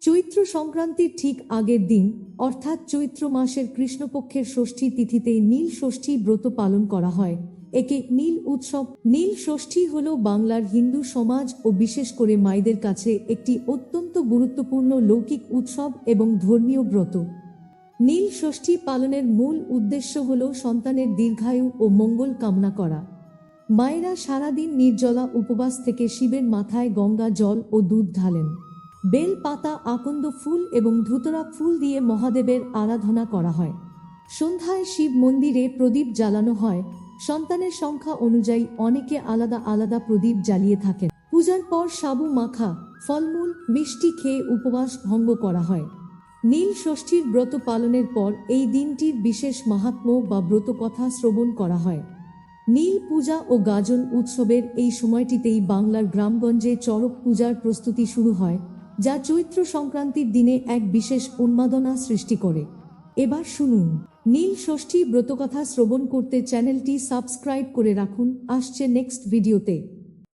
চৈত্র সংক্রান্তির ঠিক আগের দিন অর্থাৎ চৈত্র মাসের কৃষ্ণপক্ষের ষষ্ঠী তিথিতে নীল ষষ্ঠী ব্রত পালন করা হয়। একে নীল উৎসব। নীল ষষ্ঠী হল বাংলার হিন্দু সমাজ ও বিশেষ করে মায়েদের কাছে একটি অত্যন্ত গুরুত্বপূর্ণ লৌকিক উৎসব এবং ধর্মীয় ব্রত। নীল ষষ্ঠী পালনের মূল উদ্দেশ্য হল সন্তানের দীর্ঘায়ু ও মঙ্গল কামনা করা। মায়েরা সারাদিন নির্জলা উপবাস থেকে শিবের মাথায় গঙ্গা জল ও দুধ ঢালেন। বেল পাতা, আকন্দ ফুল এবং ধুতরা ফুল দিয়ে মহাদেবের আরাধনা করা হয়। সন্ধ্যায় শিব মন্দিরে প্রদীপ জ্বালানো হয়। সন্তানের সংখ্যা অনুযায়ী অনেকে আলাদা আলাদা প্রদীপ জ্বালিয়ে থাকেন। পূজার পর সাবু মাখা, ফলমূল, মিষ্টি খেয়ে উপবাস ভঙ্গ করা হয়। নীল ষষ্ঠীর ব্রত পালনের পর এই দিনটির বিশেষ মাহাত্ম্য বা ব্রতকথা শ্রবণ করা হয়। নীল পূজা ও গাজন উৎসবের এই সময়টিতেই বাংলার গ্রামগঞ্জে চড়ক পূজার প্রস্তুতি শুরু হয়, যা চৈত্র সংক্রান্তির দিনে এক বিশেষ উন্মাদনা সৃষ্টি করে। এবার শুনুন নীল ষষ্ঠী ব্রতকথা শ্রবণ করতে চ্যানেলটি সাবস্ক্রাইব করে রাখুন। আসছে নেক্সট ভিডিওতে।